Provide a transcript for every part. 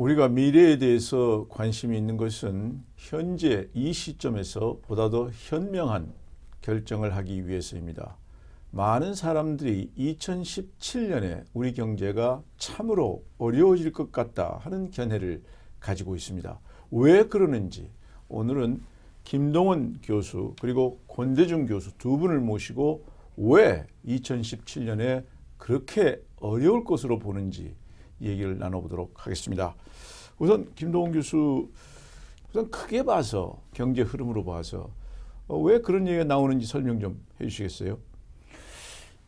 우리가 미래에 대해서 관심이 있는 것은 현재 이 시점에서 보다 더 현명한 결정을 하기 위해서입니다. 많은 사람들이 2017년에 우리 경제가 참으로 어려워질 것 같다 하는 견해를 가지고 있습니다. 왜 그러는지 오늘은 김동원 교수 그리고 권대중 교수 두 분을 모시고 왜 2017년에 그렇게 어려울 것으로 보는지 얘기를 나눠보도록 하겠습니다. 우선 김동원 교수, 우선 크게 봐서 경제 흐름으로 봐서 왜 그런 얘기가 나오는지 설명 좀 해주시겠어요?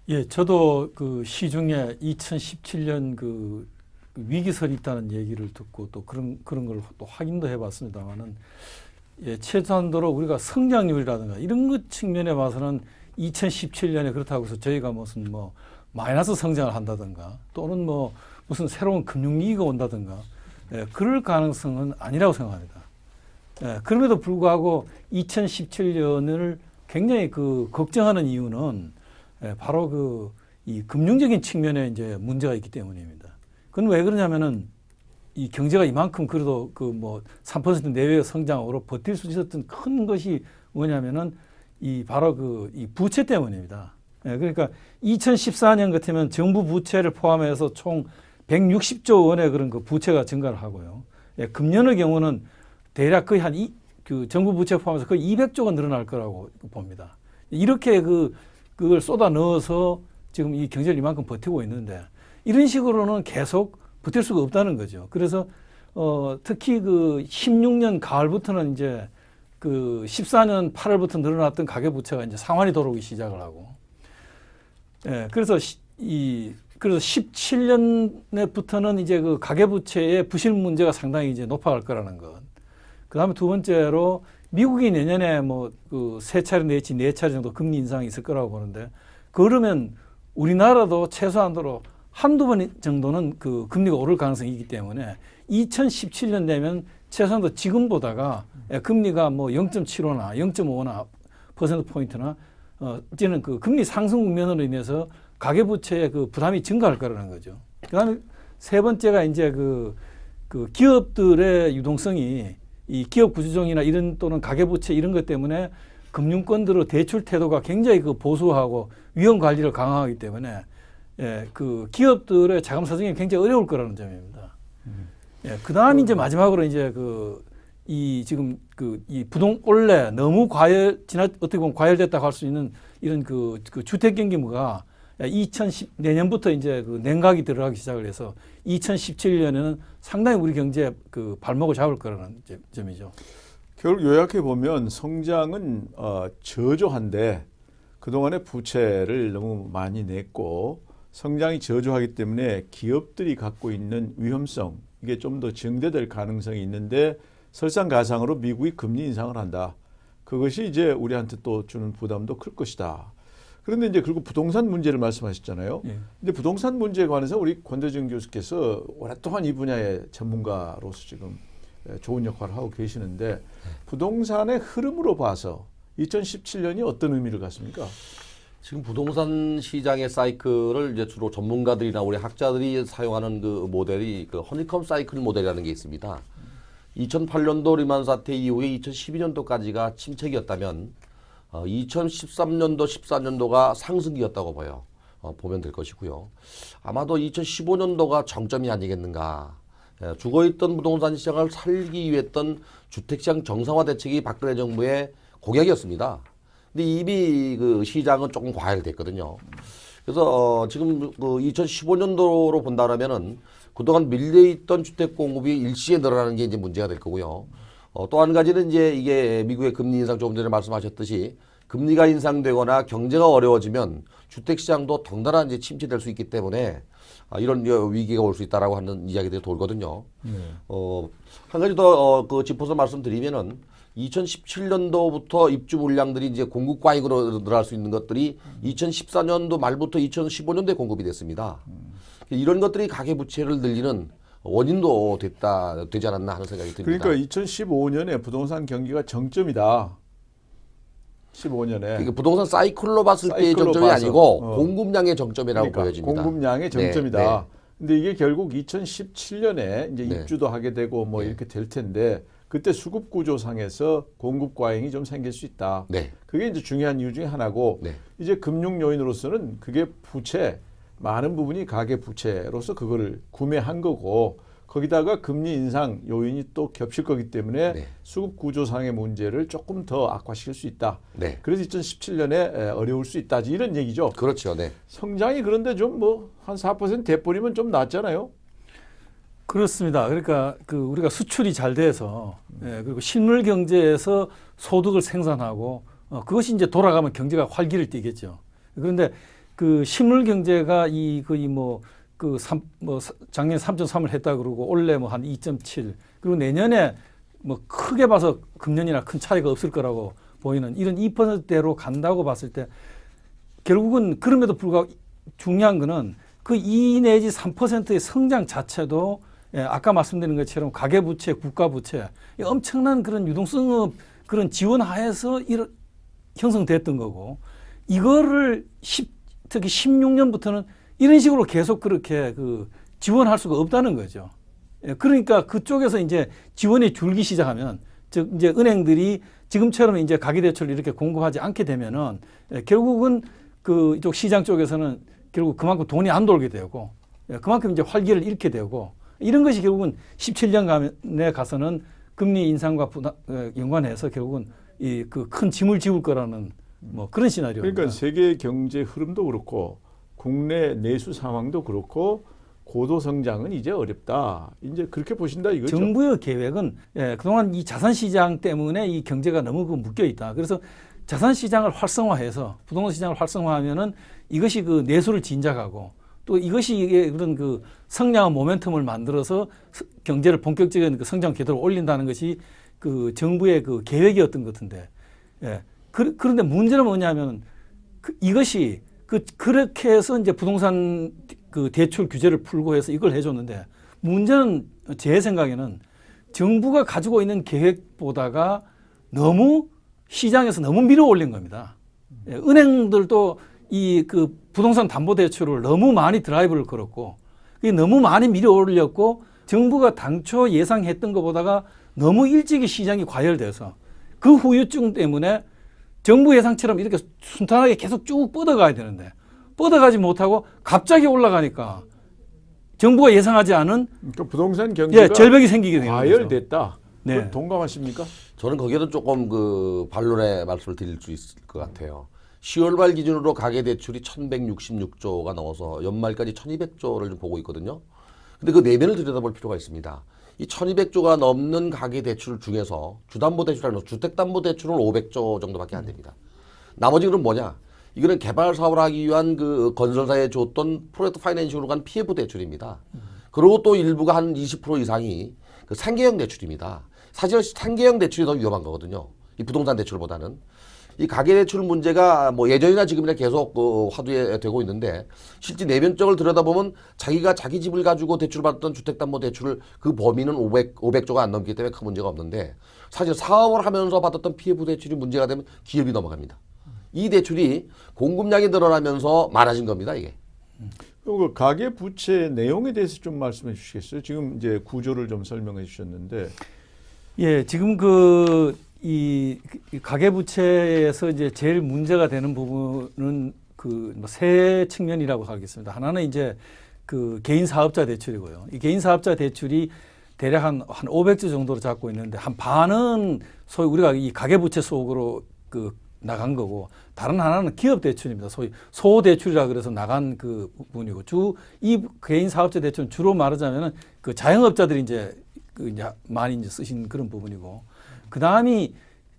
예, 저도 그 시중에 2017년 그 위기설이 있다는 얘기를 듣고 또 그런 걸 또 확인도 해봤습니다만은, 예, 최소한도로 우리가 성장률이라든가 이런 것 측면에 봐서는 2017년에 그렇다고 해서 저희가 무슨 뭐 마이너스 성장을 한다든가 또는 뭐 무슨 새로운 금융위기가 온다든가, 예, 그럴 가능성은 아니라고 생각합니다. 예, 그럼에도 불구하고 2017년을 굉장히 그 걱정하는 이유는, 예, 바로 이 금융적인 측면에 이제 문제가 있기 때문입니다. 그건 왜 그러냐면은 이 경제가 이만큼 그래도 그 뭐 3% 내외의 성장으로 버틸 수 있었던 큰 것이 뭐냐면은 바로 이 부채 때문입니다. 예, 그러니까 2014년 같으면 정부 부채를 포함해서 총 160조 원의 그런 그 부채가 증가를 하고요. 예, 금년의 경우는 대략 거의 그 정부 부채 포함해서 거의 200조가 늘어날 거라고 봅니다. 이렇게 그걸 쏟아 넣어서 지금 이 경제를 이만큼 버티고 있는데, 이런 식으로는 계속 버틸 수가 없다는 거죠. 그래서 특히 그 16년 가을부터는 이제 그 14년 8월부터 늘어났던 가계부채가 이제 상환이 돌아오기 시작을 하고, 예, 그래서 17년부터는 이제 그 가계부채의 부실 문제가 상당히 이제 높아갈 거라는 것. 그 다음에 두 번째로 미국이 내년에 뭐 그 세 차례 내지 네 차례 정도 금리 인상이 있을 거라고 보는데, 그러면 우리나라도 최소한도로 한두 번 정도는 그 금리가 오를 가능성이 있기 때문에 2017년 되면 최소한도 지금보다가 금리가 뭐 0.75나 0.5나 퍼센트포인트나 이제는 그 금리 상승 국면으로 인해서 가계부채의 그 부담이 증가할 거라는 거죠. 그 다음에 세 번째가 이제 그 기업들의 유동성이 이 기업 구조조정이나 이런 또는 가계부채 이런 것 때문에 금융권들의 대출 태도가 굉장히 그 보수하고 위험 관리를 강화하기 때문에, 예, 그 기업들의 자금 사정이 굉장히 어려울 거라는 점입니다. 예, 그 다음에 이제 마지막으로 이제 지금 이 올해 너무 어떻게 보면 과열됐다고 할 수 있는 이런 그 주택 경기가 2010내년부터 이제 그 냉각이 들어가기 시작을 해서 2017년에는 상당히 우리 경제에 그 발목을 잡을 거라는 점이죠. 결국 요약해 보면 성장은 저조한데 그동안에 부채를 너무 많이 냈고 성장이 저조하기 때문에 기업들이 갖고 있는 위험성, 이게 좀 더 증대될 가능성이 있는데 설상가상으로 미국이 금리 인상을 한다. 그것이 이제 우리한테 또 주는 부담도 클 것이다. 그런데 이제 그리고 부동산 문제를 말씀하셨잖아요. 예. 근데 부동산 문제에 관해서 우리 권대중 교수께서 오랫동안 이 분야의 전문가로서 지금 좋은 역할을 하고 계시는데, 부동산의 흐름으로 봐서 2017년이 어떤 의미를 갖습니까? 지금 부동산 시장의 사이클을 이제 주로 전문가들이나 우리 학자들이 사용하는 그 모델이 그 허니컴 사이클 모델이라는 게 있습니다. 2008년도 리만 사태 이후에 2012년도까지가 침체기였다면 2013년도, 14년도가 상승기였다고 보면 될 것이고요. 아마도 2015년도가 정점이 아니겠는가. 죽어있던 부동산 시장을 살기 위해 했던 주택시장 정상화 대책이 박근혜 정부의 공약이었습니다. 근데 이미 그 시장은 조금 과열됐거든요. 그래서 지금 그 2015년도로 본다면은 그동안 밀려있던 주택 공급이 일시에 늘어나는 게 이제 문제가 될 거고요. 또 한 가지는 이제 이게 미국의 금리 인상, 조금 전에 말씀하셨듯이 금리가 인상되거나 경제가 어려워지면 주택시장도 덩달아 이제 침체될 수 있기 때문에 이런 위기가 올 수 있다라고 하는 이야기들이 돌거든요. 한 가지 더 짚어서 말씀드리면은 2017년도부터 입주 물량들이 이제 공급 과잉으로 늘어날 수 있는 것들이 2014년도 말부터 2015년도에 공급이 됐습니다. 이런 것들이 가계부채를 늘리는 원인도 되지 않았나 하는 생각이 듭니다. 그러니까 2015년에 부동산 경기가 정점이다. 15년에. 그러니까 부동산 사이클로 봤을 때의 정점이 아니고 공급량의 정점이라고 그러니까 보여집니다. 공급량의 정점이다. 네, 네. 근데 이게 결국 2017년에 이제 네. 입주도 하게 되고 뭐 네. 이렇게 될 텐데 그때 수급 구조상에서 공급 과잉이 좀 생길 수 있다. 네. 그게 이제 중요한 이유 중에 하나고 네. 이제 금융 요인으로서는 그게 부채 많은 부분이 가계 부채로서 그거를 구매한 거고 거기다가 금리 인상 요인이 또 겹칠 거기 때문에 네. 수급 구조상의 문제를 조금 더 악화시킬 수 있다. 네. 그래서 2017년에 어려울 수 있다. 이런 얘기죠. 그렇죠. 네. 성장이 그런데 좀 뭐 한 4% 돼버리면 좀 낫잖아요. 그렇습니다. 그러니까 그 우리가 수출이 잘 돼서 그리고 실물 경제에서 소득을 생산하고 그것이 이제 돌아가면 경제가 활기를 띠겠죠. 그런데 그 실물 경제가 이 거의 뭐 작년에 3.3을 했다 그러고 올해 뭐 한 2.7 그리고 내년에 뭐 크게 봐서 금년이나 큰 차이가 없을 거라고 보이는 이런 2%대로 간다고 봤을 때 결국은 그럼에도 불구하고 중요한 거는 그 2 내지 3%의 성장 자체도 아까 말씀드린 것처럼 가계부채, 국가부채 엄청난 그런 유동성의 그런 지원 하에서 형성됐던 거고 이거를 특히 16년부터는 이런 식으로 계속 그렇게 지원할 수가 없다는 거죠. 그러니까 그쪽에서 이제 지원이 줄기 시작하면 즉 이제 은행들이 지금처럼 이제 가계대출을 이렇게 공급하지 않게 되면은 결국은 이쪽 시장 쪽에서는 결국 그만큼 돈이 안 돌게 되고 그만큼 이제 활기를 잃게 되고 이런 것이 결국은 17년간에 가서는 금리 인상과 연관해서 결국은 이 큰 짐을 지울 거라는 뭐 그런 시나리오입니다. 그러니까 세계 경제 흐름도 그렇고 국내 내수 상황도 그렇고 고도 성장은 이제 어렵다. 이제 그렇게 보신다 이거죠. 정부의 계획은 그동안 이 자산 시장 때문에 이 경제가 너무 묶여 있다. 그래서 자산 시장을 활성화해서 부동산 시장을 활성화하면은 이것이 그 내수를 진작하고 또 이것이 그런 그 성장의 모멘텀을 만들어서 경제를 본격적인 그 성장 궤도로 올린다는 것이 그 정부의 그 계획이었던 것 같은데, 그런데 문제는 뭐냐면 이것이 그렇게 해서 이제 부동산 그 대출 규제를 풀고 해서 이걸 해줬는데 문제는 제 생각에는 정부가 가지고 있는 계획보다가 너무 시장에서 너무 밀어 올린 겁니다. 은행들도 이 그 부동산 담보 대출을 너무 많이 드라이브를 걸었고 이게 너무 많이 밀어 올렸고 정부가 당초 예상했던 것보다가 너무 일찍이 시장이 과열돼서 그 후유증 때문에 정부 예상처럼 이렇게 순탄하게 계속 쭉 뻗어가야 되는데 뻗어가지 못하고 갑자기 올라가니까 정부가 예상하지 않은 그러니까 부동산 경기가 절벽이 생기게 되는 거죠. 과열됐다. 네. 동감하십니까? 저는 거기에는 조금 그 반론의 말씀을 드릴 수 있을 것 같아요. 10월 말 기준으로 가계대출이 1166조가 넘어서 연말까지 1200조를 좀 보고 있거든요. 근데 그 내면을 들여다볼 필요가 있습니다. 이 1200조가 넘는 가계대출 중에서 주담보대출이라는 주택담보대출은 500조 정도밖에 안 됩니다. 나머지 그럼 뭐냐? 이거는 개발 사업을 하기 위한 그 건설사에 줬던 프로젝트 파이낸싱으로 간 PF 대출입니다. 그리고 또 일부가 한 20% 이상이 그 상계형 대출입니다. 사실 상계형 대출이 더 위험한 거거든요. 이 부동산 대출보다는. 이 가계대출 문제가 뭐 예전이나 지금이나 계속 화두에 되고 있는데 실제 내면적을 들여다보면 자기가 자기 집을 가지고 대출받던 주택담보대출을 그 범위는 500조가 안 넘기 때문에 큰 문제가 없는데 사실 사업을 하면서 받았던 PF 대출이 문제가 되면 기업이 넘어갑니다. 이 대출이 공급량이 늘어나면서 많아진 겁니다, 이게. 그 가계 부채 내용에 대해서 좀 말씀해 주시겠어요? 지금 이제 구조를 좀 설명해 주셨는데. 예, 지금 이 가계부채에서 이제 제일 문제가 되는 부분은 세 측면이라고 하겠습니다. 하나는 이제 그 개인 사업자 대출이고요. 이 개인 사업자 대출이 대략 한 500조 정도로 잡고 있는데 한 반은 소위 우리가 이 가계부채 속으로 나간 거고 다른 하나는 기업 대출입니다. 소위 소대출이라 그래서 나간 그 부분이고 이 개인 사업자 대출은 주로 말하자면은 그 자영업자들이 이제 많이 이제 쓰신 그런 부분이고 그 다음이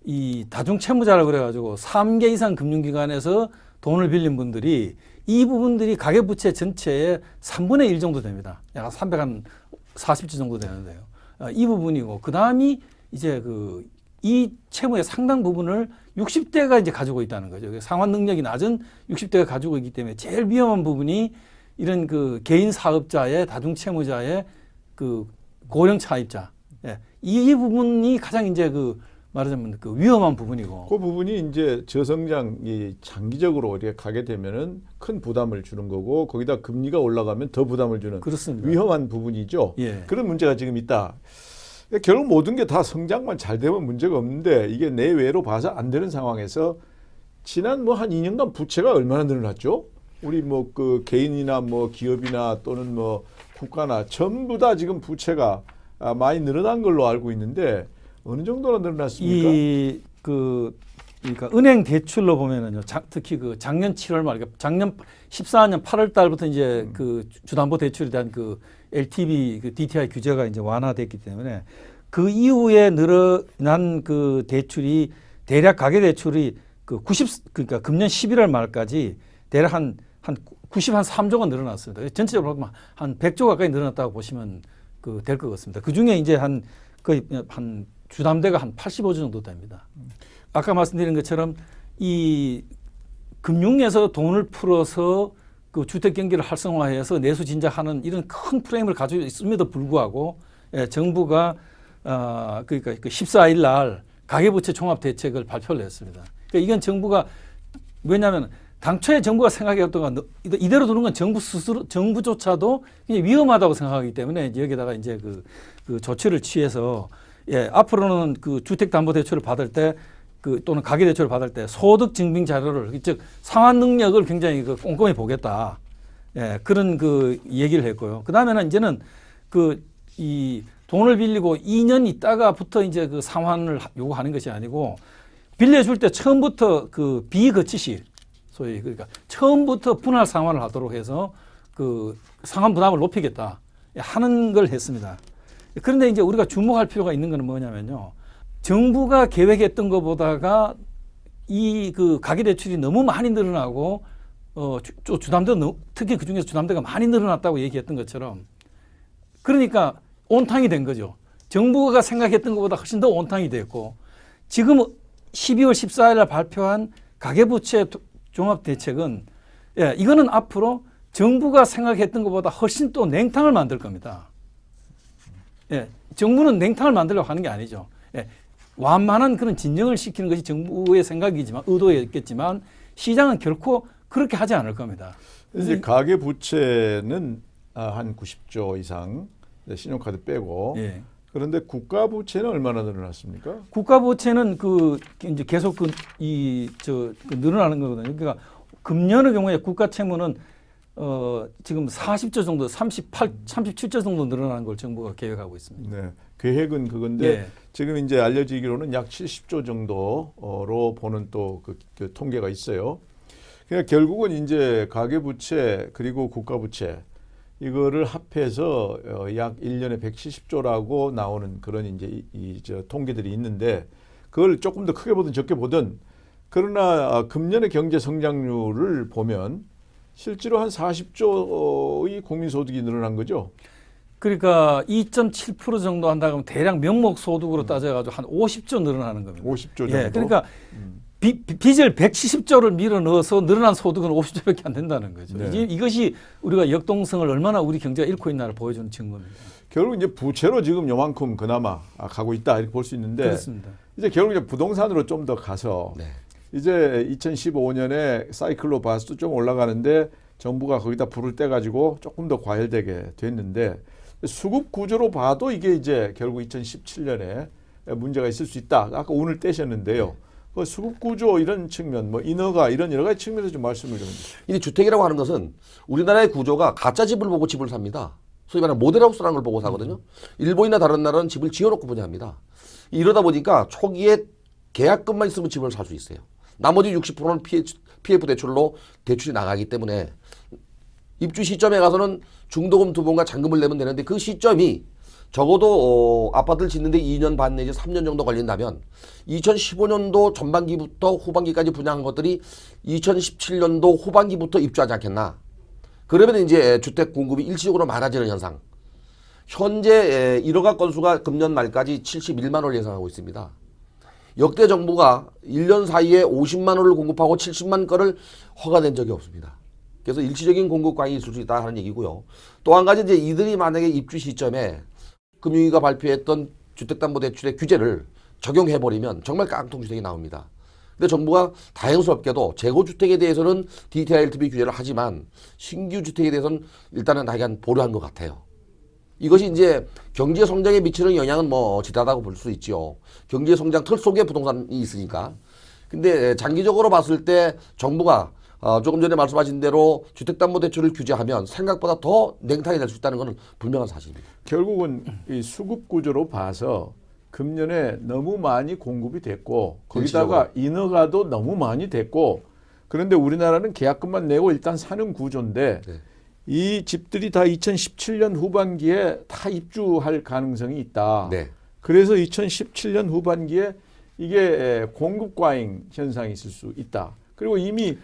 이 다중채무자라고 그래가지고 3개 이상 금융기관에서 돈을 빌린 분들이 이 부분들이 가계부채 전체의 3분의 1 정도 됩니다. 약 340조 정도 되는데요. 이 부분이고 그 다음이 이제 이 채무의 상당 부분을 60대가 이제 가지고 있다는 거죠. 상환 능력이 낮은 60대가 가지고 있기 때문에 제일 위험한 부분이 이런 개인 사업자의 다중채무자의 고령 차입자. 이 부분이 가장 이제 말하자면 그 위험한 부분이고. 그 부분이 이제 저성장이 장기적으로 이렇게 가게 되면은 큰 부담을 주는 거고 거기다 금리가 올라가면 더 부담을 주는 그렇습니다. 위험한 부분이죠. 예. 그런 문제가 지금 있다. 결국 모든 게 다 성장만 잘 되면 문제가 없는데 이게 내외로 봐서 안 되는 상황에서 지난 뭐 한 2년간 부채가 얼마나 늘어났죠? 우리 뭐 그 개인이나 뭐 기업이나 또는 뭐 국가나 전부 다 지금 부채가 많이 늘어난 걸로 알고 있는데 어느 정도나 늘어났습니까? 그러니까 은행 대출로 보면은요, 특히 그 작년 7월 말, 그러니까 작년 14년 8월 달부터 이제 그 주담보 대출에 대한 그 LTV, 그 DTI 규제가 이제 완화됐기 때문에 그 이후에 늘어난 그 대출이 대략 가계 대출이 그러니까 금년 11월 말까지 대략 한 93조가 늘어났습니다. 전체적으로 보면 한 100조 가까이 늘어났다고 보시면 될 것 같습니다. 그 중에 이제 거의 한 주담대가 한 85조 정도 됩니다. 아까 말씀드린 것처럼 이 금융에서 돈을 풀어서 그 주택 경기를 활성화해서 내수 진작하는 이런 큰 프레임을 가지고 있음에도 불구하고 정부가 그러니까 그 14일 날 가계부채 종합 대책을 발표를 했습니다. 그러니까 이건 정부가 왜냐하면 당초에 정부가 생각했던 건 이대로 두는 건 정부 스스로 정부조차도 그냥 위험하다고 생각하기 때문에 이제 여기다가 이제 그 조치를 취해서 앞으로는 그 주택담보대출을 받을 때 또는 가계대출을 받을 때 소득 증빙 자료를 즉 상환 능력을 굉장히 꼼꼼히 보겠다. 그런 얘기를 했고요. 그 다음에는 이제는 이 돈을 빌리고 2년 있다가부터 이제 그 상환을 요구하는 것이 아니고 빌려줄 때 처음부터 그 비거치시 소위 그러니까 처음부터 분할 상환을 하도록 해서 그 상환 부담을 높이겠다 하는 걸 했습니다. 그런데 이제 우리가 주목할 필요가 있는 것은 뭐냐면요. 정부가 계획했던 것보다가 이 그 가계대출이 너무 많이 늘어나고 주담대 특히 그중에서 주담대가 많이 늘어났다고 얘기했던 것처럼 그러니까 온탕이 된 거죠. 정부가 생각했던 것보다 훨씬 더 온탕이 됐고 지금 12월 14일 날 발표한 가계부채 종합대책은 이거는 앞으로 정부가 생각했던 것보다 훨씬 또 냉탕을 만들 겁니다. 정부는 냉탕을 만들려고 하는 게 아니죠. 완만한 그런 진정을 시키는 것이 정부의 생각이지만 의도였겠지만 시장은 결코 그렇게 하지 않을 겁니다. 이제 가계 부채는 한 90조 이상 신용카드 빼고 그런데 국가 부채는 얼마나 늘어났습니까? 국가 부채는 이제 계속 늘어나는 거거든요. 그러니까 금년의 경우에 국가 채무는 지금 40조 정도, 37조 정도 늘어나는 걸 정부가 계획하고 있습니다. 네, 계획은 그건데 지금 이제 알려지기로는 약 70조 정도로 보는 또 그 통계가 있어요. 그러니까 결국은 이제 가계부채 그리고 국가부채 이거를 합해서 약 1년에 170조라고 나오는 그런 이제 저 통계들이 있는데 그걸 조금 더 크게 보든 적게 보든 그러나 금년의 경제 성장률을 보면 실제로 한 40조의 국민소득이 늘어난 거죠. 그러니까 2.7% 정도 한다고 하면 대략 명목 소득으로 따져가지고 한 50조 늘어나는 겁니다. 50조 정도. 그러니까 빚을 170조를 밀어 넣어서 늘어난 소득은 50조밖에 안 된다는 거죠. 이것이 우리가 역동성을 얼마나 우리 경제가 잃고 있나를 보여주는 증거입니다. 결국 이제 부채로 지금 요만큼 그나마 가고 있다 이렇게 볼 수 있는데 그렇습니다. 이제 결국 이제 부동산으로 좀 더 가서 이제 2015년에 사이클로 봐서 좀 올라가는데 정부가 거기다 불을 떼가지고 조금 더 과열되게 됐는데 수급 구조로 봐도 이게 이제 결국 2017년에 문제가 있을 수 있다. 아까 오늘 떼셨는데요. 그 수급 구조 이런 측면, 뭐 인허가 이런 여러 가지 측면에서 좀 말씀을 좀 해주세요. 이 주택이라고 하는 것은 우리나라의 구조가 가짜 집을 보고 집을 삽니다. 소위 말하는 모델하우스라는 걸 보고 사거든요. 일본이나 다른 나라는 집을 지어놓고 분양합니다. 이러다 보니까 초기에 계약금만 있으면 집을 살 수 있어요. 나머지 60%는 PF 대출로 대출이 나가기 때문에 입주 시점에 가서는 중도금 두 번과 잔금을 내면 되는데 그 시점이 적어도 아파트를 짓는데 2년 반 내지 3년 정도 걸린다면 2015년도 전반기부터 후반기까지 분양한 것들이 2017년도 후반기부터 입주하지 않겠나. 그러면 이제 주택 공급이 일시적으로 많아지는 현상. 현재 1호가 건수가 금년 말까지 71만 원을 예상하고 있습니다. 역대 정부가 1년 사이에 50만 원을 공급하고 70만 건을 허가된 적이 없습니다. 그래서 일시적인 공급 과잉이 있을 수 있다 하는 얘기고요. 또 한 가지 이제 이들이 만약에 입주 시점에 금융위가 발표했던 주택담보대출의 규제를 적용해버리면 정말 깡통주택이 나옵니다. 근데 정부가 다행스럽게도 재고주택에 대해서는 DTI-LTV 규제를 하지만 신규 주택에 대해서는 일단은 약간 보류한 것 같아요. 이것이 이제 경제 성장에 미치는 영향은 뭐 지다다고 볼 수 있죠. 경제 성장 틀 속에 부동산이 있으니까. 근데 장기적으로 봤을 때 정부가 조금 전에 말씀하신 대로 주택담보대출을 규제하면 생각보다 더 냉탕이 될 수 있다는 것은 분명한 사실입니다. 결국은 이 수급 구조로 봐서 금년에 너무 많이 공급이 됐고 거기다가 인허가도 너무 많이 됐고 그런데 우리나라는 계약금만 내고 일단 사는 구조인데 네. 이 집들이 다 2017년 후반기에 다 입주할 가능성이 있다. 네. 그래서 2017년 후반기에 이게 공급 과잉 현상이 있을 수 있다. 그리고 이미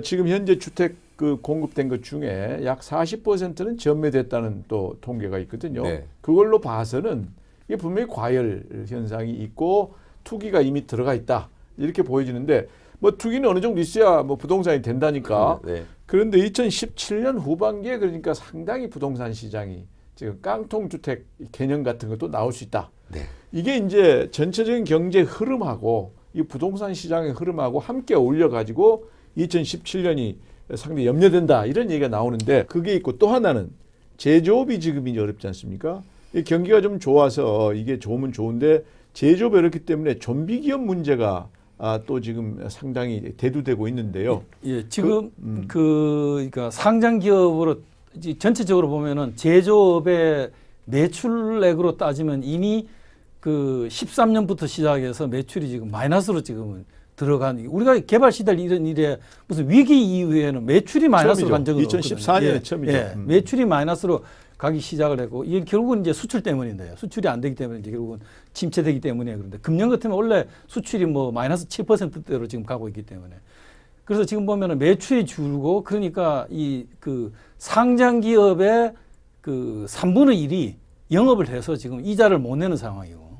지금 현재 주택 그 공급된 것 중에 약 40%는 전매됐다는 또 통계가 있거든요. 네. 그걸로 봐서는 이게 분명히 과열 현상이 있고 투기가 이미 들어가 있다. 이렇게 보여지는데 뭐 투기는 어느 정도 있어야 뭐 부동산이 된다니까. 네. 그런데 2017년 후반기에 그러니까 상당히 부동산 시장이 지금 깡통주택 개념 같은 것도 나올 수 있다. 네. 이게 이제 전체적인 경제 흐름하고 이 부동산 시장의 흐름하고 함께 어울려 가지고 2017년이 상당히 염려된다 이런 얘기가 나오는데 그게 있고 또 하나는 제조업이 지금 이제 어렵지 않습니까? 이 경기가 좀 좋아서 이게 좋으면 좋은데 제조업이 어렵기 때문에 좀비 기업 문제가 또 지금 상당히 대두되고 있는데요. 예, 지금 그러니까 상장 기업으로 전체적으로 보면은 제조업의 매출액으로 따지면 이미 그 13년부터 시작해서 매출이 지금 마이너스로 지금은 들어간 우리가 개발 시달 이런 일에 무슨 위기 이후에는 매출이 마이너스로 간 적은 2014년에 예, 처음이죠. 예, 매출이 마이너스로 가기 시작을 했고 이게 결국은 이제 수출 때문인데요. 수출이 안 되기 때문에 이제 결국은 침체되기 때문에 그런데 금년 같으면 원래 수출이 뭐 마이너스 7%대로 지금 가고 있기 때문에 그래서 지금 보면은 매출이 줄고 그러니까 이 그 상장 기업의 그 3분의 1이 영업을 해서 지금 이자를 못 내는 상황이고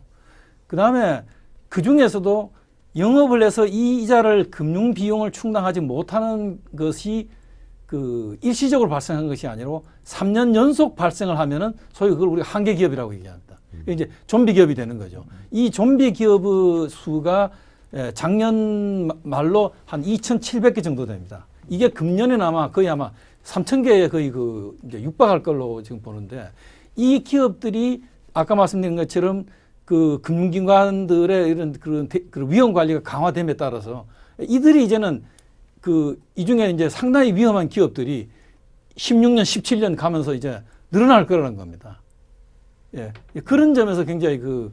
그 다음에 그 중에서도 영업을 해서 이 이자를 금융 비용을 충당하지 못하는 것이 그 일시적으로 발생한 것이 아니라 3년 연속 발생을 하면은 소위 그걸 우리가 한계 기업이라고 얘기합니다. 이제 좀비 기업이 되는 거죠. 이 좀비 기업의 수가 작년 말로 한 2,700개 정도 됩니다. 이게 금년에는 아마 거의 아마 3,000개에 거의 그 이제 육박할 걸로 지금 보는데 이 기업들이 아까 말씀드린 것처럼 그 금융기관들의 이런 그런 위험 관리가 강화됨에 따라서 이들이 이제는 그 이 중에 이제 상당히 위험한 기업들이 16년, 17년 가면서 이제 늘어날 거라는 겁니다. 예. 그런 점에서 굉장히 그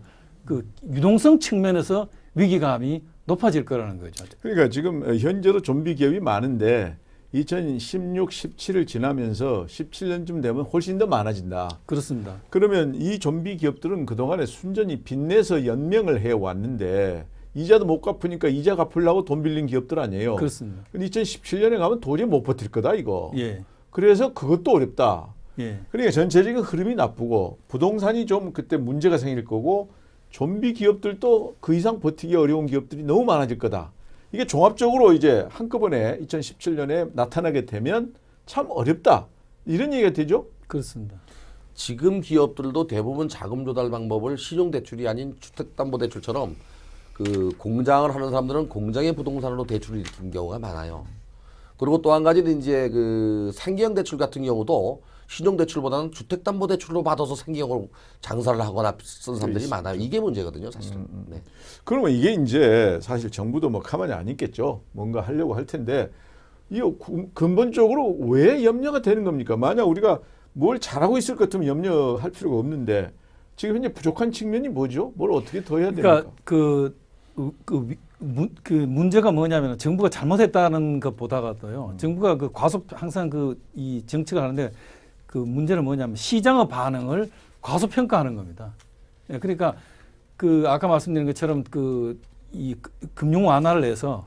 유동성 측면에서 위기감이 높아질 거라는 거죠. 그러니까 지금 현재도 좀비 기업이 많은데 2016, 17을 지나면서 17년쯤 되면 훨씬 더 많아진다. 그렇습니다. 그러면 이 좀비 기업들은 그동안에 순전히 빚내서 연명을 해왔는데 이자도 못 갚으니까 이자 갚으려고 돈 빌린 기업들 아니에요. 그렇습니다. 근데 2017년에 가면 도저히 못 버틸 거다 이거. 예. 그래서 그것도 어렵다. 예. 그러니까 전체적인 흐름이 나쁘고 부동산이 좀 그때 문제가 생길 거고 좀비 기업들도 그 이상 버티기 어려운 기업들이 너무 많아질 거다. 이게 종합적으로 이제 한꺼번에 2017년에 나타나게 되면 참 어렵다. 이런 얘기가 되죠? 그렇습니다. 지금 기업들도 대부분 자금 조달 방법을 신용대출이 아닌 주택담보대출처럼 그 공장을 하는 사람들은 공장의 부동산으로 대출을 일으키는 경우가 많아요. 그리고 또 한 가지는 이제 그 생계형 대출 같은 경우도 신용대출보다는 주택담보대출로 받아서 생계형으로 장사를 하거나 쓰는 사람들이 많아요. 이게 문제거든요, 사실은. 네. 그러면 이게 이제 사실 정부도 뭐 가만히 안 있겠죠. 뭔가 하려고 할 텐데 이 근본적으로 왜 염려가 되는 겁니까? 만약 우리가 뭘 잘하고 있을 것 같으면 염려할 필요가 없는데 지금 현재 부족한 측면이 뭐죠? 뭘 어떻게 더 해야 됩니까? 그러니까 그 문제가 뭐냐면 정부가 잘못했다는 것보다가도요. 정부가 그 항상 이 정책을 하는데 그 문제는 뭐냐면 시장의 반응을 과소평가하는 겁니다. 예, 그러니까 그 아까 말씀드린 것처럼 이 금융 완화를 해서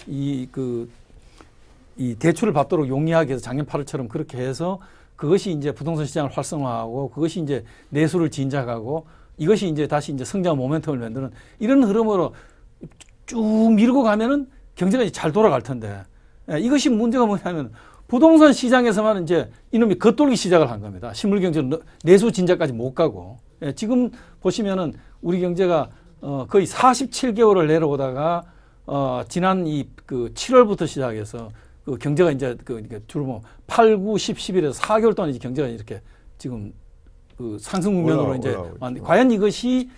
이 대출을 받도록 용이하게 해서 작년 8월처럼 그렇게 해서 그것이 이제 부동산 시장을 활성화하고 그것이 이제 내수를 진작하고 이것이 이제 다시 이제 성장 모멘텀을 만드는 이런 흐름으로 쭉 밀고 가면은 경제가 이제 잘 돌아갈 텐데 이것이 문제가 뭐냐면 부동산 시장에서만 이제 이놈이 겉돌기 시작을 한 겁니다. 실물 경제는 내수 진작까지 못 가고 지금 보시면은 우리 경제가 거의 47개월을 내려오다가 지난 그 7월부터 시작해서 그 경제가 이제 주로 뭐 8, 9, 10, 11에서 4개월 동안 이제 경제가 이렇게 지금 그 상승 국면으로 이제 과연 이것이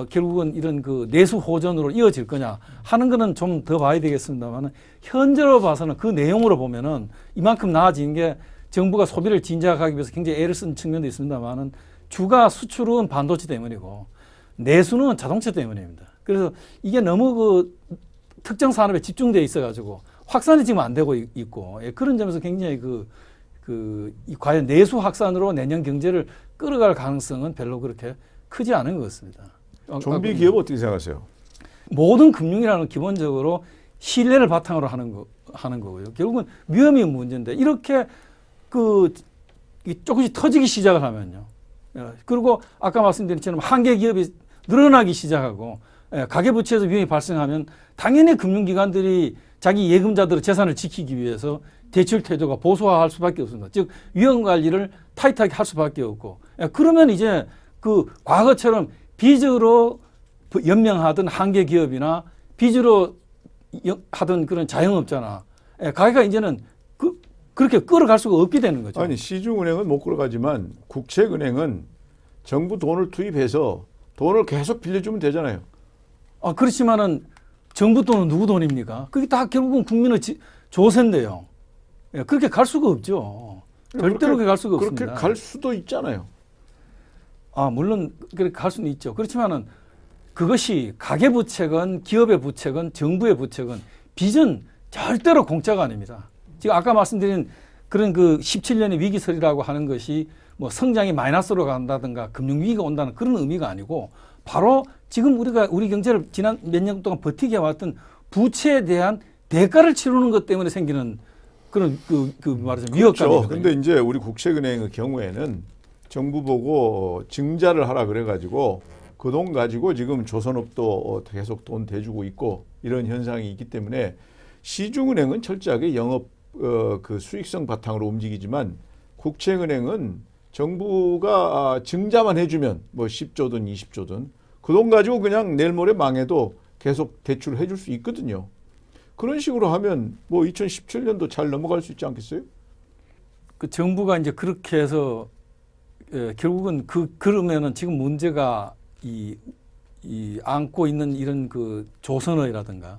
결국은 이런 그 내수 호전으로 이어질 거냐 하는 거는 좀 더 봐야 되겠습니다만은 현재로 봐서는 그 내용으로 보면은 이만큼 나아진 게 정부가 소비를 진작하기 위해서 굉장히 애를 쓴 측면도 있습니다만은 주가 수출은 반도체 때문이고 내수는 자동차 때문입니다. 그래서 이게 너무 그 특정 산업에 집중되어 있어가지고 확산이 지금 안 되고 있고 그런 점에서 굉장히 과연 내수 확산으로 내년 경제를 끌어갈 가능성은 별로 그렇게 크지 않은 것 같습니다. 좀비 기업 어떻게 생각하세요? 모든 금융이라는 기본적으로 신뢰를 바탕으로 하는 거고요. 결국은 위험이 문제인데 이렇게 조금씩 터지기 시작을 하면요. 그리고 아까 말씀드린 것처럼 한계 기업이 늘어나기 시작하고 가계부채에서 위험이 발생하면 당연히 금융기관들이 자기 예금자들의 재산을 지키기 위해서 대출 태도가 보수화할 수밖에 없습니다. 즉 위험 관리를 타이트하게 할 수밖에 없고 그러면 이제 그 과거처럼 빚으로 연명하던 한계 기업이나 빚으로 하던 그런 자영업자나 가게가 이제는 그렇게 끌어갈 수가 없게 되는 거죠. 아니 시중은행은 못 끌어가지만 국책은행은 정부 돈을 투입해서 돈을 계속 빌려주면 되잖아요. 그렇지만은 정부 돈은 누구 돈입니까? 그게 다 결국은 국민의 조세인데요. 그렇게 갈 수가 없죠. 절대로 그렇게 갈 수가 없습니다. 그렇게 갈 수도 있잖아요. 물론 그렇게 갈 수는 있죠. 그렇지만은 그것이 가계부채건 기업의 부채건 정부의 부채건 빚은 절대로 공짜가 아닙니다. 지금 아까 말씀드린 그런 그 17년의 위기설이라고 하는 것이 뭐 성장이 마이너스로 간다든가 금융위기가 온다는 그런 의미가 아니고 바로 지금 우리 경제를 지난 몇 년 동안 버티게 해왔던 부채에 대한 대가를 치르는 것 때문에 생기는 그런 말하자면 위협감이거든요. 그런데 이제 우리 국책은행의 경우에는 정부 보고 증자를 하라 그래가지고 그 돈 가지고 지금 조선업도 계속 돈 대주고 있고 이런 현상이 있기 때문에 시중은행은 철저하게 영업 그 수익성 바탕으로 움직이지만 국책은행은 정부가 증자만 해주면 뭐 10조든 20조든 그 돈 가지고 그냥 내일 모레 망해도 계속 대출을 해줄 수 있거든요. 그런 식으로 하면 뭐 2017년도 잘 넘어갈 수 있지 않겠어요? 그 정부가 이제 그렇게 해서 결국은 그러면은 지금 문제가 이 안고 있는 이런 그 조선업이라든가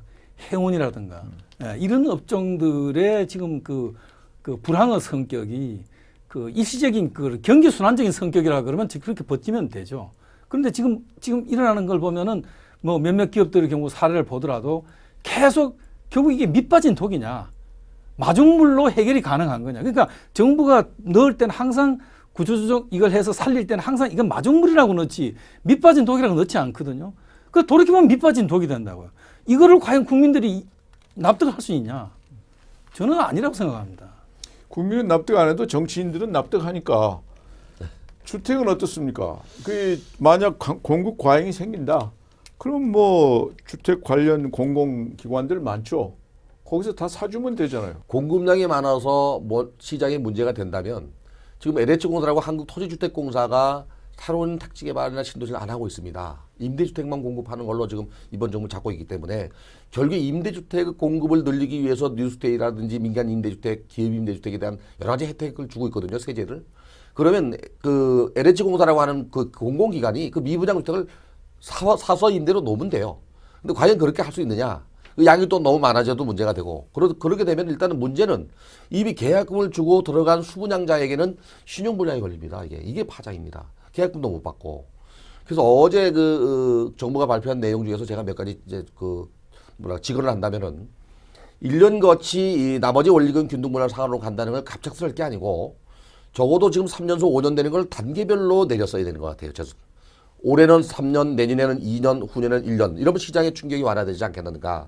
해운이라든가 이런 업종들의 지금 그 불황의 성격이 그 일시적인 그 경기 순환적인 성격이라 그러면 그렇게 버티면 되죠. 그런데 지금 일어나는 걸 보면은 뭐 몇몇 기업들의 경우 사례를 보더라도 계속 결국 이게 밑빠진 독이냐 마중물로 해결이 가능한 거냐. 그러니까 정부가 넣을 때는 항상 구조조정 이걸 해서 살릴 때는 항상 이건 마중물이라고 넣지 밑빠진 독이라고 넣지 않거든요. 그 돌이켜보면 밑빠진 독이 된다고요. 이거를 과연 국민들이 납득할 수 있냐? 저는 아니라고 생각합니다. 국민은 납득 안 해도 정치인들은 납득하니까. 주택은 어떻습니까? 그 만약 공급 과잉이 생긴다. 그럼 뭐 주택 관련 공공기관들 많죠. 거기서 다 사주면 되잖아요. 공급량이 많아서 뭐 시장에 문제가 된다면 지금 LH공사라고 한국토지주택공사가 새로운 택지 개발이나 신도시를 안 하고 있습니다. 임대주택만 공급하는 걸로 지금 이번 정부 잡고 있기 때문에 결국 임대주택 공급을 늘리기 위해서 뉴스테이라든지 민간 임대주택, 기업 임대주택에 대한 여러 가지 혜택을 주고 있거든요. 세제를. 그러면 그 LH공사라고 하는 그 공공기관이 그 미분양 주택을 사서 임대로 놓으면 돼요. 근데 과연 그렇게 할 수 있느냐? 그 양이 또 너무 많아져도 문제가 되고 그렇게 되면 일단은 문제는 이미 계약금을 주고 들어간 수분양자에게는 신용불량이 걸립니다. 이게 파장입니다. 계약금도 못 받고. 그래서 어제 정부가 발표한 내용 중에서 제가 몇 가지 이제 직언을 한다면은 1년 거치 이 나머지 원리금 균등분할 상한으로 간다는 건 갑작스러울 게 아니고 적어도 지금 3년서 5년 되는 걸 단계별로 내렸어야 되는 것 같아요. 올해는 3년, 내년에는 2년, 후년에는 1년. 이러면 시장의 충격이 완화되지 않겠는가.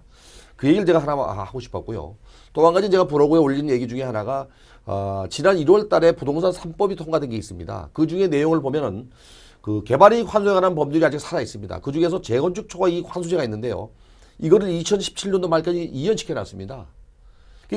그 얘기를 제가 하나 하고 싶었고요. 또 한 가지 제가 블로그에 올린 얘기 중에 하나가 지난 1월 달에 부동산 3법이 통과된 게 있습니다. 그 중에 내용을 보면은 그 개발이익 환수에 관한 법률이 아직 살아 있습니다. 그 중에서 재건축 초과이익 환수제가 있는데요. 이거를 2017년도 말까지 이연시켜 놨습니다.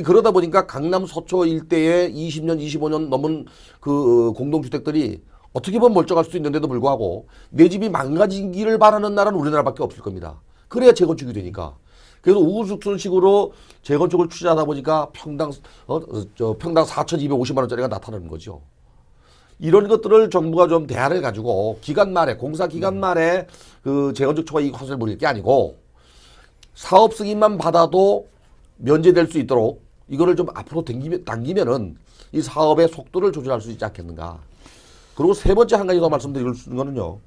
그러다 보니까 강남 서초 일대에 20년, 25년 넘은 그 공동주택들이 어떻게 보면 멀쩡할 수도 있는데도 불구하고 내 집이 망가지기를 바라는 나라는 우리나라밖에 없을 겁니다. 그래야 재건축이 되니까. 그래서 우후죽순식으로 재건축을 추진하다 보니까 평당 4,250만 원짜리가 나타나는 거죠. 이런 것들을 정부가 좀 대안을 가지고 기간 말에 공사 기간 말에 그 재건축 초과 이익 환수를 벌일 게 아니고 사업 승인만 받아도 면제될 수 있도록 이거를 좀 앞으로 당기면은 이 사업의 속도를 조절할 수 있지 않겠는가. 그리고 세 번째 한 가지 더 말씀드릴 수 있는 거는요.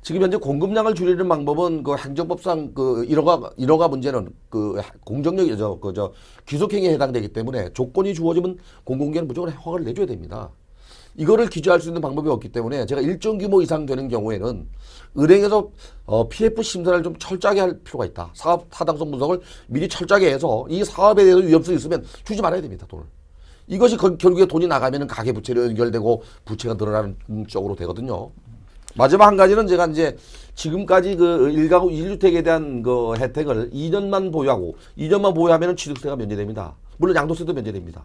지금 현재 공급량을 줄이는 방법은 그 행정법상 그 인허가 문제는 그 공정력이 귀속행위에 해당되기 때문에 조건이 주어지면 공공기관은 무조건 허가를 내줘야 됩니다. 이거를 기재할 수 있는 방법이 없기 때문에 제가 일정 규모 이상 되는 경우에는 은행에서 PF 심사를 좀 철저하게 할 필요가 있다. 사업 타당성 분석을 미리 철저하게 해서 이 사업에 대해서 위험성이 있으면 주지 말아야 됩니다. 돈을. 이것이 결국에 돈이 나가면 가계부채로 연결되고 부채가 늘어나는 쪽으로 되거든요. 마지막 한 가지는 제가 이제 지금까지 그 1가구 1주택에 대한 그 혜택을 2년만 보유하고 2년만 보유하면 취득세가 면제됩니다. 물론 양도세도 면제됩니다.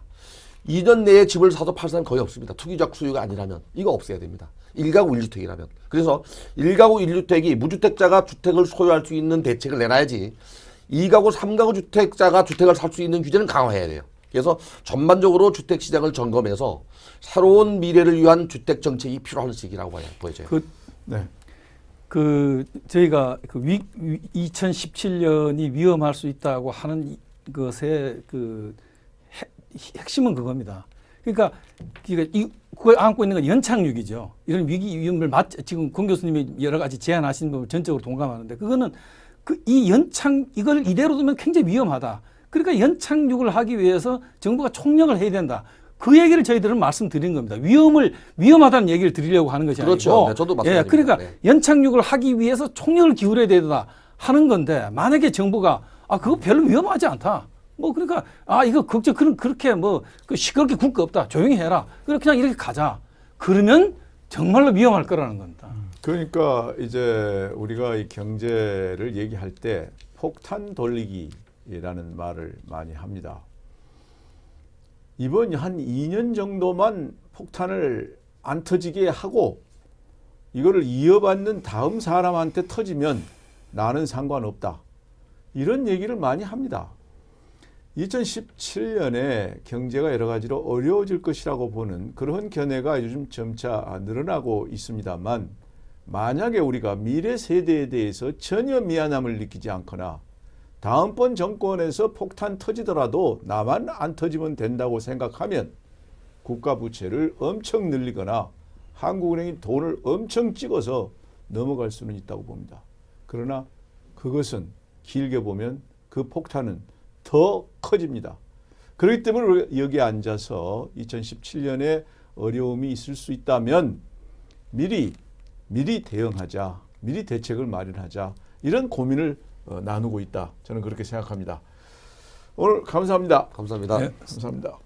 2년 내에 집을 사서 팔 사람은 거의 없습니다. 투기적 수요가 아니라면 이거 없애야 됩니다. 1가구 1주택이라면. 그래서 1가구 1주택이 무주택자가 주택을 소유할 수 있는 대책을 내놔야지 2가구 3가구 주택자가 주택을 살 수 있는 규제는 강화해야 돼요. 그래서 전반적으로 주택시장을 점검해서 새로운 미래를 위한 주택 정책이 필요한 시기라고 보여져요. 저희가 2017년이 위험할 수 있다고 하는 것의 핵심은 그겁니다. 그러니까 그걸 안고 있는 건 연착륙이죠. 이런 위기 위험을 지금 권 교수님이 여러 가지 제안하신 부분 전적으로 동감하는데 그거는 이걸 이대로 두면 굉장히 위험하다. 그러니까 연착륙을 하기 위해서 정부가 총력을 해야 된다. 그 얘기를 저희들은 말씀드린 겁니다. 위험하다는 얘기를 드리려고 하는 것이 그렇죠. 아니고. 네, 저도 마찬가지입니다. 그러니까 네. 연착륙을 하기 위해서 총력을 기울여야 된다 하는 건데 만약에 정부가 그거 별로 위험하지 않다. 그러니까 이거 걱정 그렇게 시끄럽게 굴 거 없다. 조용히 해라. 그냥 이렇게 가자. 그러면 정말로 위험할 거라는 겁니다. 그러니까 이제 우리가 이 경제를 얘기할 때 폭탄 돌리기라는 말을 많이 합니다. 이번 한 2년 정도만 폭탄을 안 터지게 하고 이거를 이어받는 다음 사람한테 터지면 나는 상관없다. 이런 얘기를 많이 합니다. 2017년에 경제가 여러 가지로 어려워질 것이라고 보는 그런 견해가 요즘 점차 늘어나고 있습니다만 만약에 우리가 미래 세대에 대해서 전혀 미안함을 느끼지 않거나 다음번 정권에서 폭탄 터지더라도 나만 안 터지면 된다고 생각하면 국가 부채를 엄청 늘리거나 한국은행이 돈을 엄청 찍어서 넘어갈 수는 있다고 봅니다. 그러나 그것은 길게 보면 그 폭탄은 더 커집니다. 그렇기 때문에 우리가 여기에 앉아서 2017년에 어려움이 있을 수 있다면 미리 대응하자, 미리 대책을 마련하자 이런 고민을 나누고 있다. 저는 그렇게 생각합니다. 오늘 감사합니다. 감사합니다. 네, 감사합니다.